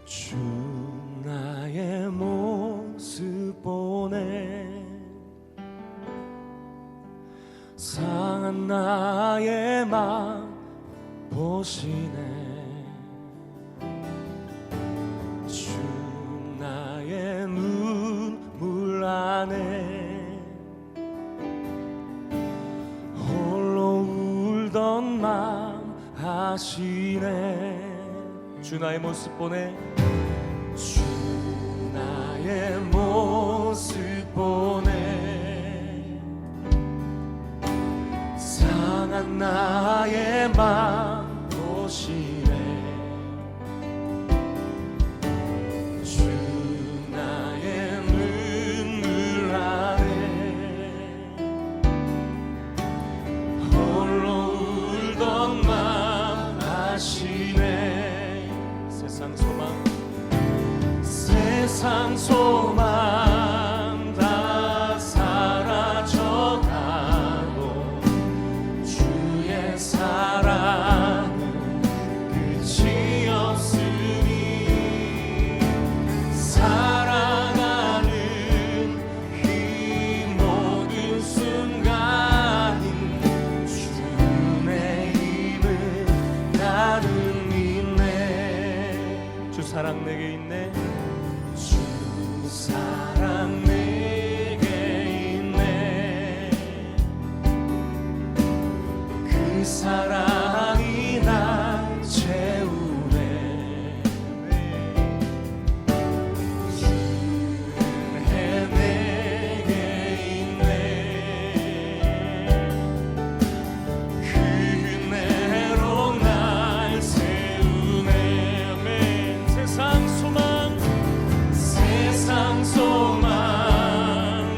주 나의 모습 보네 상한 나의 맘 보시네 주 나의 눈물 안에 홀로 울던 맘 아시네 주 나의 모습 보네 주 나의 모습 보네 상한 나의 맘 보시네 주 나의 눈물 안에 홀로 울던 맘 아시네 세상 소망 다 사라져가고 주의 사랑은 끝이 없으니 살아가는 이 모든 순간이 주의 힘을 나는 믿네 주 사랑 내게 있네 주 사랑 내게 있네 그 사랑이 날 채우네 주 은혜 내게 있네 그 은혜로 날 세우네 아멘 세상 소망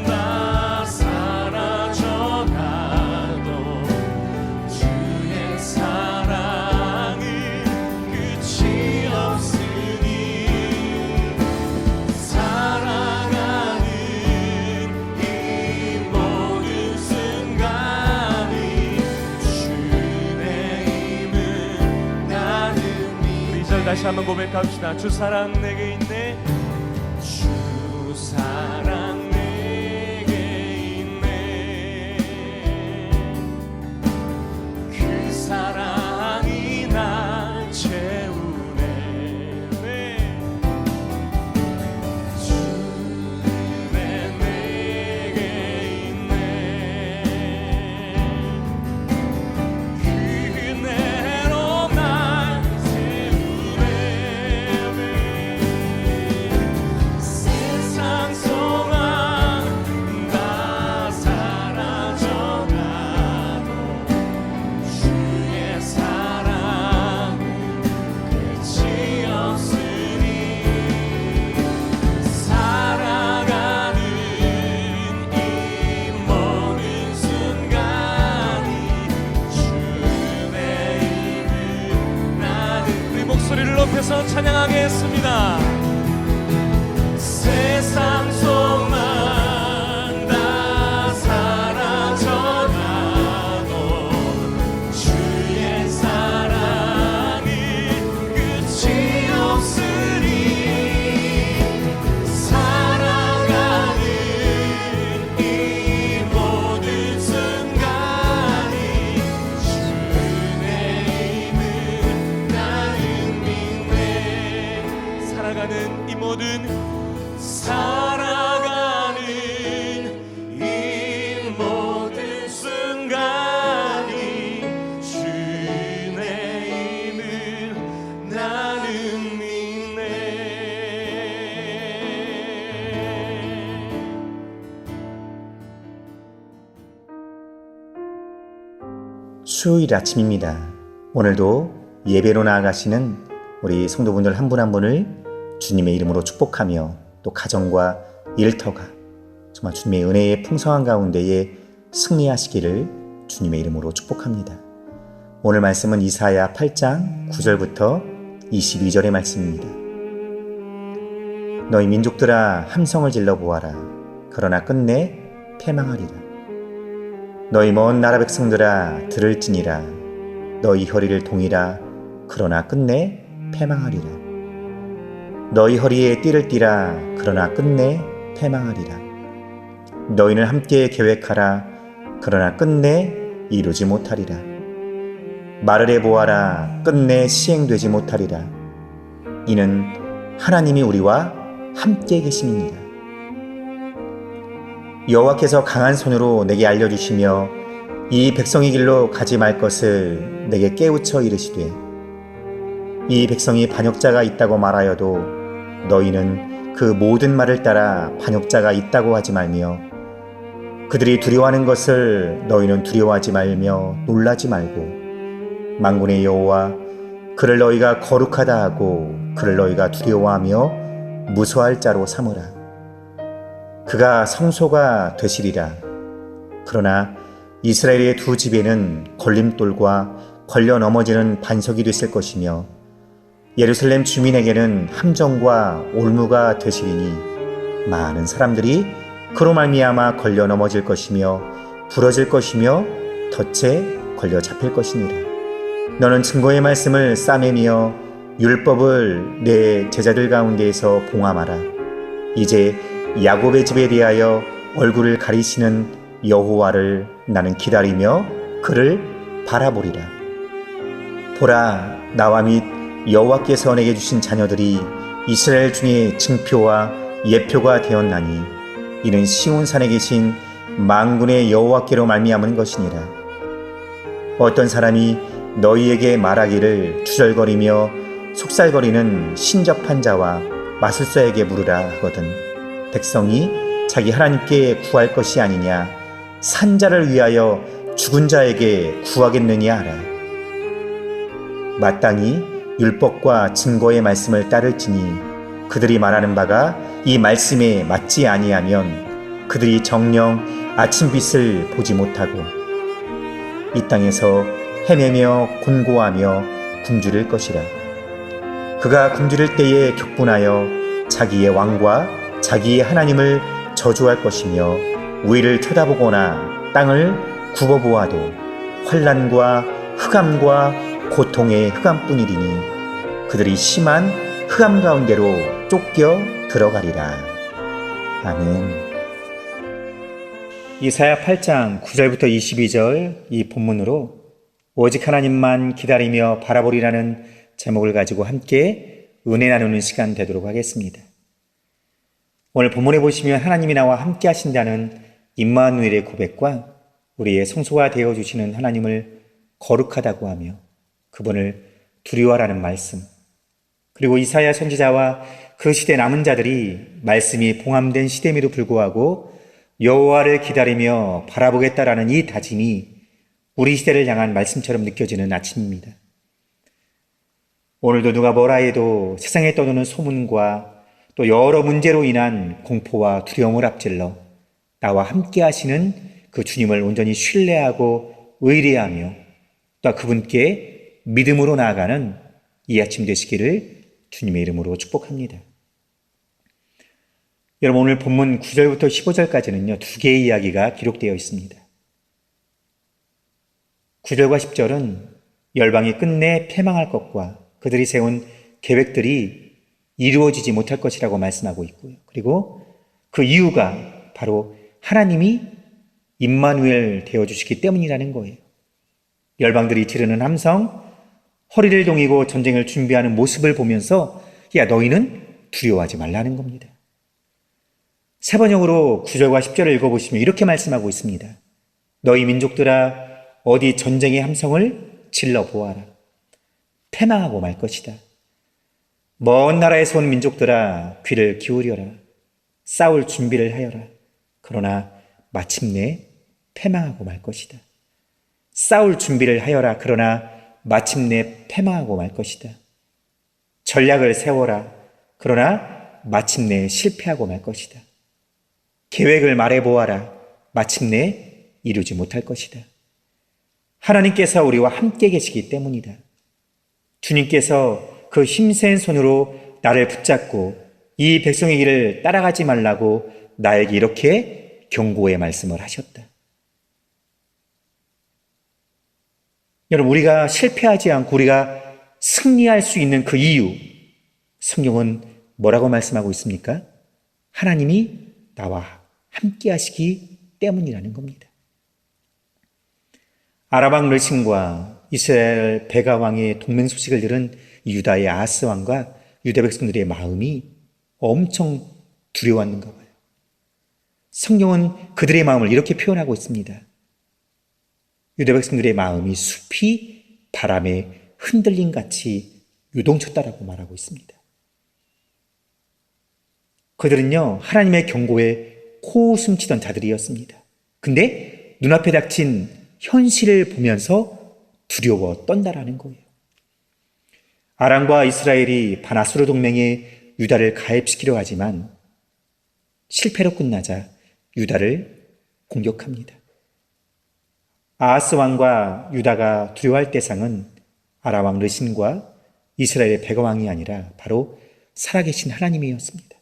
다 사라져가도 주의 사랑은 끝이 없으니 살아가는 이 모든 순간이 주의 힘을 나는 믿네 이 절 다시 한번 고백합시다 주 사랑 내게 있네 주 사랑 내게 있네 그 사랑이 날 채우네 주 은혜 내게 있네 그 은혜로 날 세우네 세상 소망 다 사라져가도 주의 사랑은 끝이 없으니 살아가는 이 모든 순간이 주의 힘을 나는 우리 목소리를 높여서 찬양하겠습니다 세상 소망 다 사라져가도 주의 사랑은 끝이 없으니 살아가는 이 모든 순간이 주의 힘을 나는 믿네 살아가는 이 모든 살아가는 이 모든 순간이 주의 힘을 나는 믿네 수요일 아침입니다. 오늘도 예배로 나아가시는 우리 성도분들 한 분 한 분을 주님의 이름으로 축복하며 또 가정과 일터가 정말 주님의 은혜의 풍성한 가운데에 승리하시기를 주님의 이름으로 축복합니다. 오늘 말씀은 이사야 8장 9절부터 22절의 말씀입니다. 너희 민족들아 함성을 질러 보아라. 그러나 끝내 패망하리라. 너희 먼 나라 백성들아 들을지니라. 너희 혈의를 동이라. 그러나 끝내 패망하리라. 너희 허리에 띠를 띠라. 그러나 끝내 패망하리라. 너희는 함께 계획하라. 그러나 끝내 이루지 못하리라. 말을 해보아라. 끝내 시행되지 못하리라. 이는 하나님이 우리와 함께 계심입니다. 여호와께서 강한 손으로 내게 알려주시며 이 백성의 길로 가지 말 것을 내게 깨우쳐 이르시되, 이 백성이 반역자가 있다고 말하여도 너희는 그 모든 말을 따라 반역자가 있다고 하지 말며, 그들이 두려워하는 것을 너희는 두려워하지 말며 놀라지 말고, 만군의 여호와 그를 너희가 거룩하다 하고 그를 너희가 두려워하며 무서워할 자로 삼으라. 그가 성소가 되시리라. 그러나 이스라엘의 두 집에는 걸림돌과 걸려 넘어지는 반석이 됐을 것이며, 예루살렘 주민에게는 함정과 올무가 되시리니 많은 사람들이 그로 말미암아 걸려 넘어질 것이며 부러질 것이며 덫에 걸려 잡힐 것이니라. 너는 증거의 말씀을 싸매며 율법을 내 제자들 가운데에서 봉함하라. 이제 야곱의 집에 대하여 얼굴을 가리시는 여호와를 나는 기다리며 그를 바라보리라. 보라, 나와 및 여호와께서 내게 주신 자녀들이 이스라엘 중에 증표와 예표가 되었나니, 이는 시온산에 계신 만군의 여호와께로 말미암은 것이니라. 어떤 사람이 너희에게 말하기를 투절거리며 속살거리는 신접한 자와 마술사에게 물으라 하거든, 백성이 자기 하나님께 구할 것이 아니냐, 산자를 위하여 죽은 자에게 구하겠느냐 하라. 마땅히 율법과 증거의 말씀을 따를지니 그들이 말하는 바가 이 말씀에 맞지 아니하면 그들이 정녕 아침빛을 보지 못하고 이 땅에서 헤매며 곤고하며 굶주릴 것이라. 그가 굶주릴 때에 격분하여 자기의 왕과 자기의 하나님을 저주할 것이며, 위를 쳐다보거나 땅을 굽어보아도 환난과 흑암과 고통의 흑암뿐이리니 그들이 심한 흑암 가운데로 쫓겨 들어가리라. 아멘. 이사야 8장 9절부터 22절 이 본문으로 오직 하나님만 기다리며 바라보리라는 제목을 가지고 함께 은혜 나누는 시간 되도록 하겠습니다. 오늘 본문에 보시면 하나님이 나와 함께 하신다는 임마누엘의 고백과 우리의 성소가 되어주시는 하나님을 거룩하다고 하며 그분을 두려워하라는 말씀, 그리고 이사야 선지자와 그 시대 남은 자들이 말씀이 봉함된 시대임에도 불구하고 여호와를 기다리며 바라보겠다라는 이 다짐이 우리 시대를 향한 말씀처럼 느껴지는 아침입니다. 오늘도 누가 뭐라 해도 세상에 떠도는 소문과 또 여러 문제로 인한 공포와 두려움을 앞질러 나와 함께 하시는 그 주님을 온전히 신뢰하고 의뢰하며 또 그분께 믿음으로 나아가는 이 아침 되시기를 주님의 이름으로 축복합니다. 여러분, 오늘 본문 9절부터 15절까지는요, 두 개의 이야기가 기록되어 있습니다. 9절과 10절은 열방이 끝내 패망할 것과 그들이 세운 계획들이 이루어지지 못할 것이라고 말씀하고 있고요. 그리고 그 이유가 바로 하나님이 임마누엘 되어주시기 때문이라는 거예요. 열방들이 지르는 함성, 허리를 동이고 전쟁을 준비하는 모습을 보면서 야, 너희는 두려워하지 말라는 겁니다. 세 번역으로 9절과 10절을 읽어보시면 이렇게 말씀하고 있습니다. 너희 민족들아, 어디 전쟁의 함성을 질러보아라. 패망하고 말 것이다. 먼 나라에서 온 민족들아, 귀를 기울여라. 싸울 준비를 하여라. 그러나 마침내 패망하고 말 것이다. 싸울 준비를 하여라. 그러나 마침내 패망하고 말 것이다. 전략을 세워라. 그러나 마침내 실패하고 말 것이다. 계획을 말해보아라. 마침내 이루지 못할 것이다. 하나님께서 우리와 함께 계시기 때문이다. 주님께서 그 힘센 손으로 나를 붙잡고 이 백성의 길을 따라가지 말라고 나에게 이렇게 경고의 말씀을 하셨다. 여러분, 우리가 실패하지 않고 우리가 승리할 수 있는 그 이유, 성경은 뭐라고 말씀하고 있습니까? 하나님이 나와 함께 하시기 때문이라는 겁니다. 아람왕 르신과 이스라엘 베가 왕의 동맹 소식을 들은 유다의 아하스 왕과 유다 백성들의 마음이 엄청 두려웠는가 봐요. 성경은 그들의 마음을 이렇게 표현하고 있습니다. 유다 백성들의 마음이 숲이 바람에 흔들림 같이 요동쳤다라고 말하고 있습니다. 그들은요, 하나님의 경고에 코웃음 치던 자들이었습니다. 근데 눈앞에 닥친 현실을 보면서 두려워 떤다라는 거예요. 아람과 이스라엘이 반아수르 동맹에 유다를 가입시키려 하지만 실패로 끝나자 유다를 공격합니다. 아하스 왕과 유다가 두려워할 대상은 아람 왕 르신과 이스라엘의 베가 왕이 아니라 바로 살아계신 하나님이었습니다.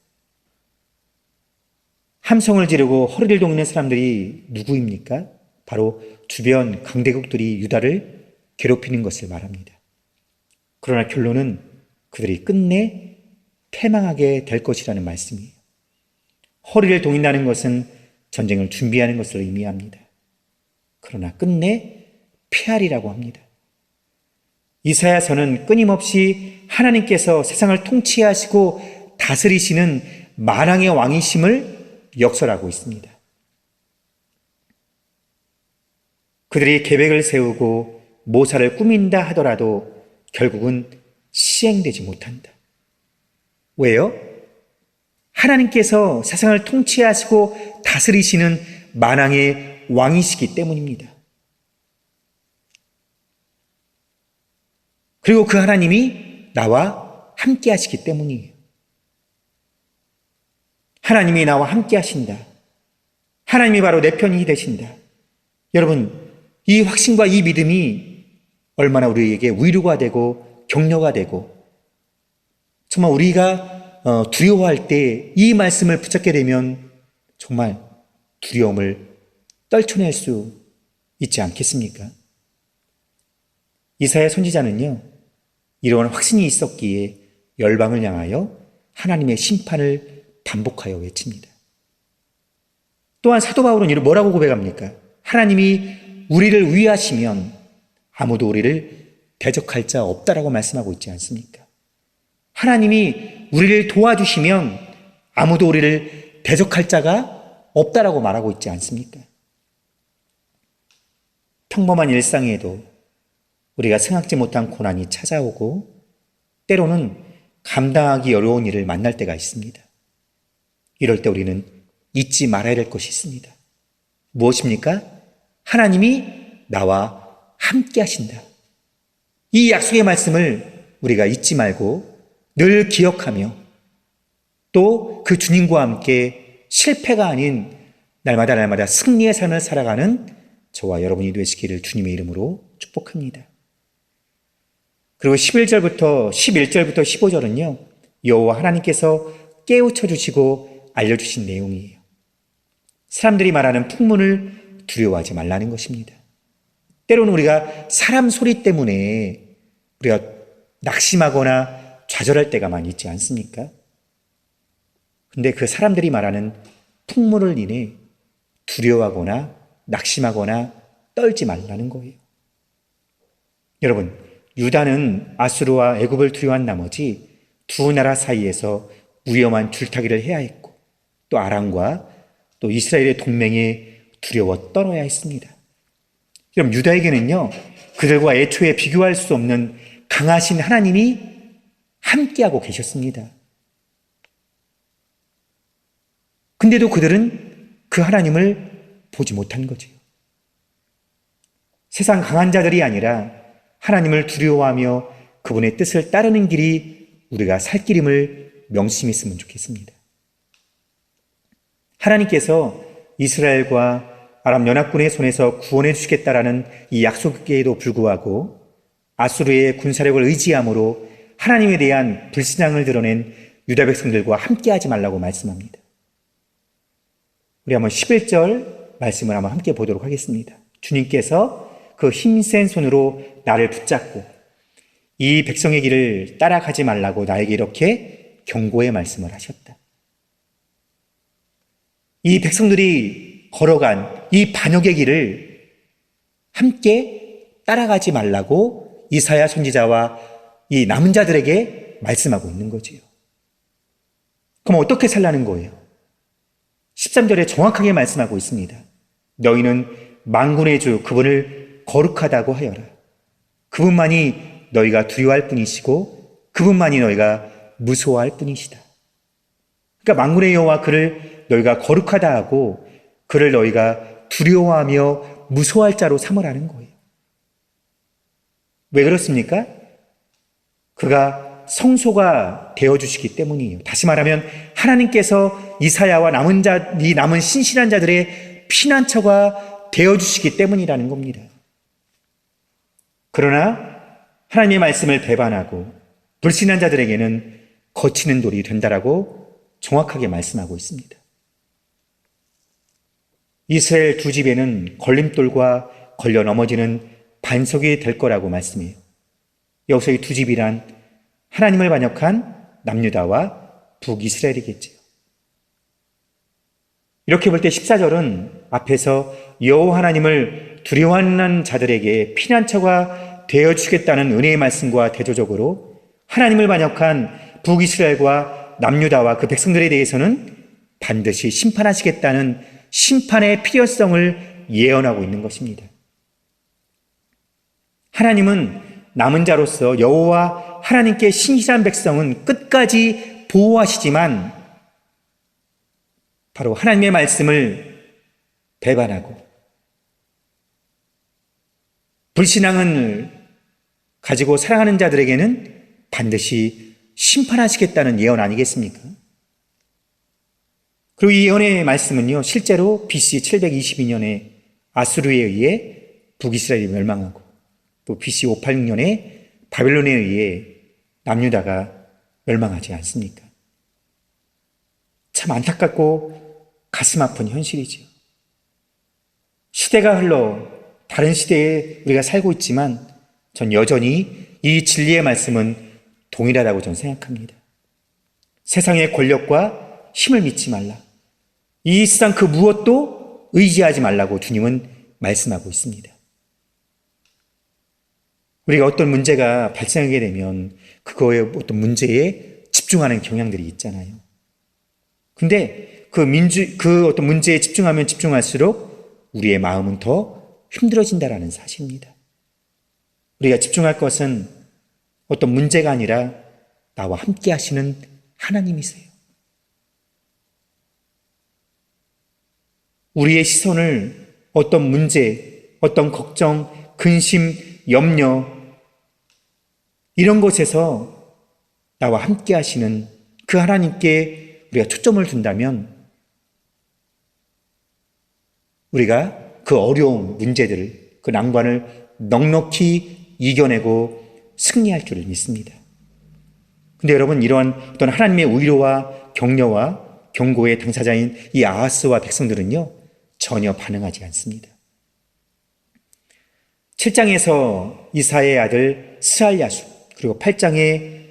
함성을 지르고 허리를 동이는 사람들이 누구입니까? 바로 주변 강대국들이 유다를 괴롭히는 것을 말합니다. 그러나 결론은 그들이 끝내 패망하게 될 것이라는 말씀이에요. 허리를 동인다는 것은 전쟁을 준비하는 것을 의미합니다. 그러나 끝내 패하리라고 합니다. 이사야서는 끊임없이 하나님께서 세상을 통치하시고 다스리시는 만왕의 왕이심을 역설하고 있습니다. 그들이 계획을 세우고 모사를 꾸민다 하더라도 결국은 시행되지 못한다. 왜요? 하나님께서 세상을 통치하시고 다스리시는 만왕의 왕이시기 때문입니다. 그리고 그 하나님이 나와 함께 하시기 때문이에요. 하나님이 나와 함께 하신다. 하나님이 바로 내 편이 되신다. 여러분, 이 확신과 이 믿음이 얼마나 우리에게 위로가 되고 격려가 되고 정말 우리가 두려워할 때 이 말씀을 붙잡게 되면 정말 두려움을 떨쳐낼 수 있지 않겠습니까? 이사야 선지자는요, 이러한 확신이 있었기에 열방을 향하여 하나님의 심판을 반복하여 외칩니다. 또한 사도 바울은 뭐라고 고백합니까? 하나님이 우리를 위하시면 아무도 우리를 대적할 자 없다라고 말씀하고 있지 않습니까? 하나님이 우리를 도와주시면 아무도 우리를 대적할 자가 없다라고 말하고 있지 않습니까? 평범한 일상에도 우리가 생각지 못한 고난이 찾아오고 때로는 감당하기 어려운 일을 만날 때가 있습니다. 이럴 때 우리는 잊지 말아야 될 것이 있습니다. 무엇입니까? 하나님이 나와 함께 하신다. 이 약속의 말씀을 우리가 잊지 말고 늘 기억하며 또 그 주님과 함께 실패가 아닌 날마다 승리의 삶을 살아가는 저와 여러분이 되시기를 주님의 이름으로 축복합니다. 그리고 11절부터 15절은요, 여호와 하나님께서 깨우쳐 주시고 알려주신 내용이에요. 사람들이 말하는 풍문을 두려워하지 말라는 것입니다. 때로는 우리가 사람 소리 때문에 우리가 낙심하거나 좌절할 때가 많이 있지 않습니까? 근데 그 사람들이 말하는 풍문을 인해 두려워하거나 낙심하거나 떨지 말라는 거예요. 여러분, 유다는 아수르와 애굽을 두려워한 나머지 두 나라 사이에서 위험한 줄타기를 해야 했고 또 아람과 또 이스라엘의 동맹에 두려워 떨어야 했습니다. 그럼 유다에게는요, 그들과 애초에 비교할 수 없는 강하신 하나님이 함께하고 계셨습니다. 근데도 그들은 그 하나님을 보지 못한 거죠. 세상 강한 자들이 아니라 하나님을 두려워하며 그분의 뜻을 따르는 길이 우리가 살 길임을 명심했으면 좋겠습니다. 하나님께서 이스라엘과 아람 연합군의 손에서 구원해 주시겠다라는 이 약속에도 불구하고 아수르의 군사력을 의지함으로 하나님에 대한 불신앙을 드러낸 유다 백성들과 함께하지 말라고 말씀합니다. 우리 한번 11절 말씀을 한번 함께 보도록 하겠습니다. 주님께서 그 힘센 손으로 나를 붙잡고 이 백성의 길을 따라가지 말라고 나에게 이렇게 경고의 말씀을 하셨다. 이 백성들이 걸어간 이 반역의 길을 함께 따라가지 말라고 이사야 선지자와 이 남은 자들에게 말씀하고 있는 거지요. 그럼 어떻게 살라는 거예요? 13절에 정확하게 말씀하고 있습니다. 너희는 만군의 주 그분을 거룩하다고 하여라. 그분만이 너희가 두려워할 뿐이시고 그분만이 너희가 무서워할 뿐이시다. 그러니까 만군의 여호와 그를 너희가 거룩하다 하고 그를 너희가 두려워하며 무서워할 자로 삼으라는 거예요. 왜 그렇습니까? 그가 성소가 되어주시기 때문이에요. 다시 말하면 하나님께서 이사야와 이 남은 신실한 자들의 피난처가 되어주시기 때문이라는 겁니다. 그러나 하나님의 말씀을 배반하고 불신한 자들에게는 거치는 돌이 된다라고 정확하게 말씀하고 있습니다. 이스라엘 두 집에는 걸림돌과 걸려 넘어지는 반석이 될 거라고 말씀해요. 여기서 이 두 집이란 하나님을 반역한 남유다와 북이스라엘이겠지요. 이렇게 볼 때 14절은 앞에서 여호와 하나님을 두려워하는 자들에게 피난처가 되어주겠다는 은혜의 말씀과 대조적으로 하나님을 반역한 북이스라엘과 남유다와 그 백성들에 대해서는 반드시 심판하시겠다는 심판의 필요성을 예언하고 있는 것입니다. 하나님은 남은 자로서 여호와 하나님께 신실한 백성은 끝까지 보호하시지만 바로 하나님의 말씀을 배반하고 불신앙을 가지고 살아가는 자들에게는 반드시 심판하시겠다는 예언 아니겠습니까? 그리고 이 예언의 말씀은요, 실제로 BC 722년에 아수르에 의해 북이스라엘이 멸망하고 또 BC 586년에 바벨론에 의해 남유다가 멸망하지 않습니까? 참 안타깝고 가슴 아픈 현실이지요. 시대가 흘러 다른 시대에 우리가 살고 있지만 전 여전히 이 진리의 말씀은 동일하다고 저는 생각합니다. 세상의 권력과 힘을 믿지 말라. 이 세상 그 무엇도 의지하지 말라고 주님은 말씀하고 있습니다. 우리가 어떤 문제가 발생하게 되면 그거에 어떤 문제에 집중하는 경향들이 있잖아요. 근데 그 어떤 문제에 집중하면 집중할수록 우리의 마음은 더 힘들어진다라는 사실입니다. 우리가 집중할 것은 어떤 문제가 아니라 나와 함께 하시는 하나님이세요. 우리의 시선을 어떤 문제, 어떤 걱정, 근심, 염려 이런 곳에서 나와 함께 하시는 그 하나님께 우리가 초점을 둔다면 우리가 그 어려운 문제들을, 그 난관을 넉넉히 이겨내고 승리할 줄을 믿습니다. 근데 여러분, 이러한 어떤 하나님의 위로와 격려와 경고의 당사자인 이 아하스와 백성들은요, 전혀 반응하지 않습니다. 7장에서 이사야의 아들 스알야수, 그리고 8장에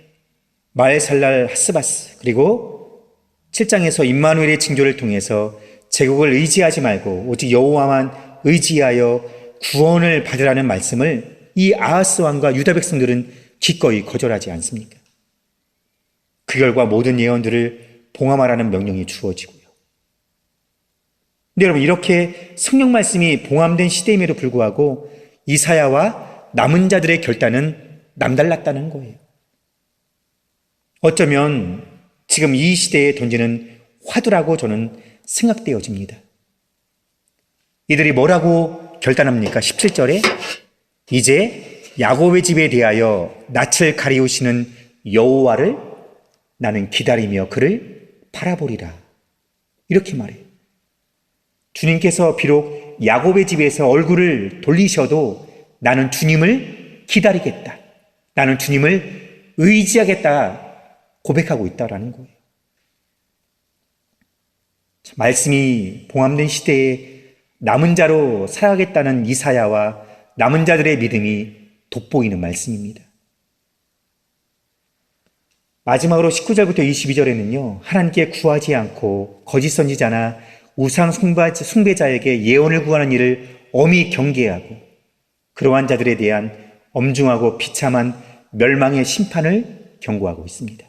마엘살랄 하스바스, 그리고 7장에서 임마누엘의 징조를 통해서 제국을 의지하지 말고 오직 여호와만 의지하여 구원을 받으라는 말씀을 이 아하스 왕과 유다 백성들은 기꺼이 거절하지 않습니까? 그 결과 모든 예언들을 봉함하라는 명령이 주어지고요. 근데 여러분, 이렇게 성령 말씀이 봉함된 시대임에도 불구하고 이사야와 남은 자들의 결단은 남달랐다는 거예요. 어쩌면 지금 이 시대에 던지는 화두라고 저는 생각되어집니다. 이들이 뭐라고 결단합니까? 17절에 이제 야곱의 집에 대하여 낯을 가리우시는 여호와를 나는 기다리며 그를 바라보리라. 이렇게 말해요. 주님께서 비록 야곱의 집에서 얼굴을 돌리셔도 나는 주님을 기다리겠다. 나는 주님을 의지하겠다. 고백하고 있다라는 거예요. 말씀이 봉함된 시대에 남은 자로 살아가겠다는 이사야와 남은 자들의 믿음이 돋보이는 말씀입니다. 마지막으로 19절부터 22절에는요, 하나님께 구하지 않고 거짓 선지자나 우상 숭배자에게 예언을 구하는 일을 엄히 경계하고 그러한 자들에 대한 엄중하고 비참한 멸망의 심판을 경고하고 있습니다.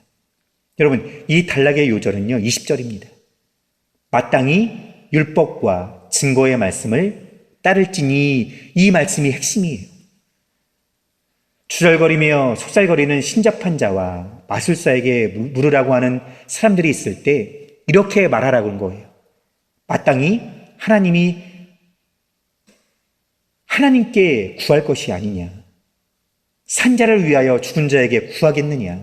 여러분, 이 단락의 요절은요, 20절입니다. 마땅히 율법과 증거의 말씀을 따를지니, 이 말씀이 핵심이에요. 주절거리며 속살거리는 신접한 자와 마술사에게 물으라고 하는 사람들이 있을 때 이렇게 말하라고 한 거예요. 마땅히 하나님께 구할 것이 아니냐. 산자를 위하여 죽은 자에게 구하겠느냐.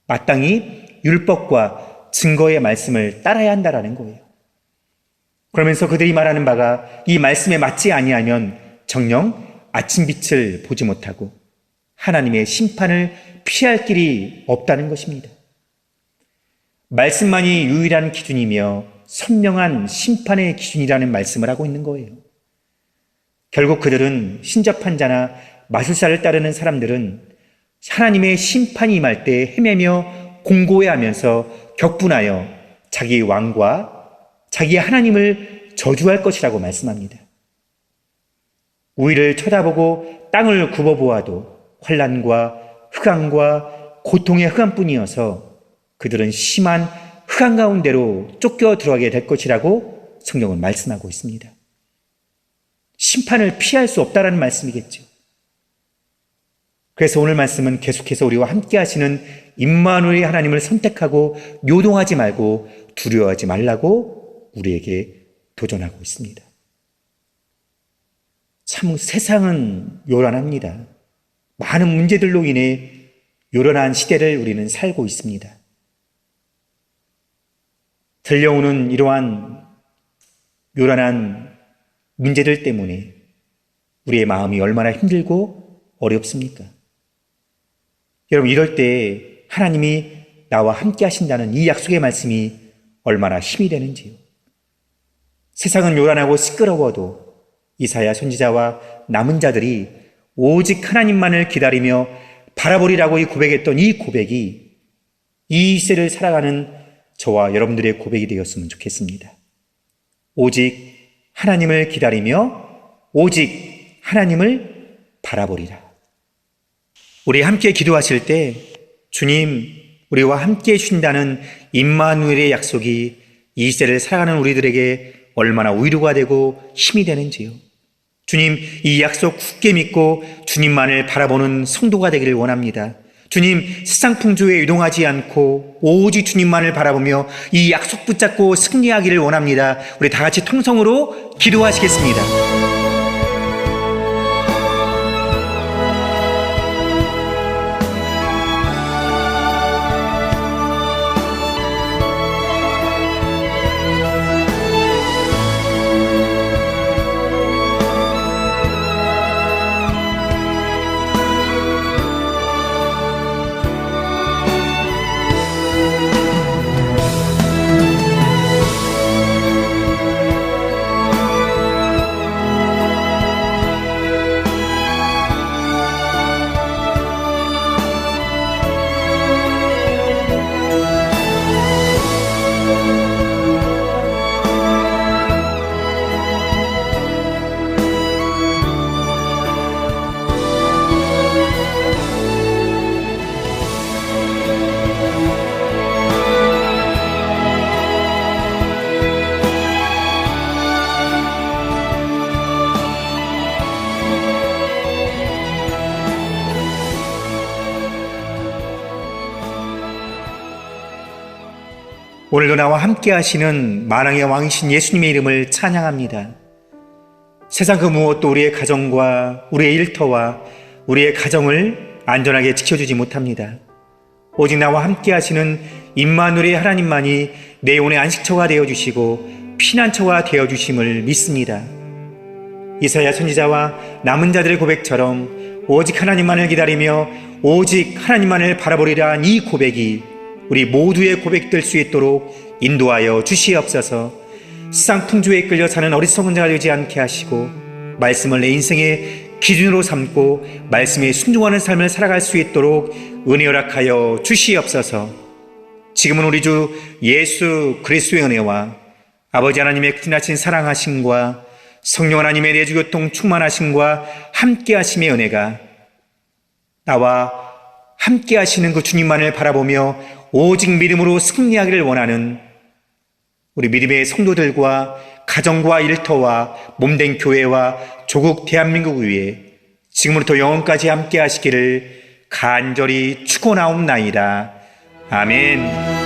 마땅히 율법과 증거의 말씀을 따라야 한다라는 거예요. 그러면서 그들이 말하는 바가 이 말씀에 맞지 아니하면 정녕 아침빛을 보지 못하고 하나님의 심판을 피할 길이 없다는 것입니다. 말씀만이 유일한 기준이며 선명한 심판의 기준이라는 말씀을 하고 있는 거예요. 결국 그들은 신접한 자나 마술사를 따르는 사람들은 하나님의 심판이 임할 때 헤매며 공고해하면서 격분하여 자기 왕과 자기 하나님을 저주할 것이라고 말씀합니다. 우위를 쳐다보고 땅을 굽어보아도 환난과 흑암과 고통의 흑암뿐이어서 그들은 심한 흑암 가운데로 쫓겨 들어가게 될 것이라고 성경은 말씀하고 있습니다. 심판을 피할 수 없다라는 말씀이겠죠. 그래서 오늘 말씀은 계속해서 우리와 함께 하시는 임마누엘의 하나님을 선택하고 요동하지 말고 두려워하지 말라고 우리에게 도전하고 있습니다. 참 세상은 요란합니다. 많은 문제들로 인해 요란한 시대를 우리는 살고 있습니다. 들려오는 이러한 요란한 문제들 때문에 우리의 마음이 얼마나 힘들고 어렵습니까? 여러분, 이럴 때 하나님이 나와 함께 하신다는 이 약속의 말씀이 얼마나 힘이 되는지요. 세상은 요란하고 시끄러워도 이사야 선지자와 남은 자들이 오직 하나님만을 기다리며 바라보리라고 고백했던 이 고백이 이 시대를 살아가는 저와 여러분들의 고백이 되었으면 좋겠습니다. 오직 하나님을 기다리며 오직 하나님을 바라보리라. 우리 함께 기도하실 때 주님, 우리와 함께 해주신다는 임마누엘의 약속이 이 시대를 살아가는 우리들에게 얼마나 위로가 되고 힘이 되는지요. 주님, 이 약속 굳게 믿고 주님만을 바라보는 성도가 되기를 원합니다. 주님, 세상 풍조에 유동하지 않고 오직 주님만을 바라보며 이 약속 붙잡고 승리하기를 원합니다. 우리 다 같이 통성으로 기도하시겠습니다. 오늘도 나와 함께 하시는 만왕의 왕이신 예수님의 이름을 찬양합니다. 세상 그 무엇도 우리의 가정과 우리의 일터와 우리의 가정을 안전하게 지켜주지 못합니다. 오직 나와 함께 하시는 임마누엘의 하나님만이 내 영혼의 안식처가 되어주시고 피난처가 되어주심을 믿습니다. 이사야 선지자와 남은 자들의 고백처럼 오직 하나님만을 기다리며 오직 하나님만을 바라보리라 이 고백이 우리 모두의 고백 될 수 있도록 인도하여 주시옵소서. 세상 풍조에 끌려 사는 어리석은 자가 되지 않게 하시고 말씀을 내 인생의 기준으로 삼고 말씀에 순종하는 삶을 살아갈 수 있도록 은혜 허락하여 주시옵소서. 지금은 우리 주 예수 그리스도의 은혜와 아버지 하나님의 크나신 사랑하심과 성령 하나님의 내주교통 충만하심과 함께하심의 은혜가 나와 함께하시는 그 주님만을 바라보며 오직 믿음으로 승리하기를 원하는 우리 믿음의 성도들과 가정과 일터와 몸된 교회와 조국 대한민국 위에 지금부터 영원까지 함께하시기를 간절히 축원하옵나이다. 아멘.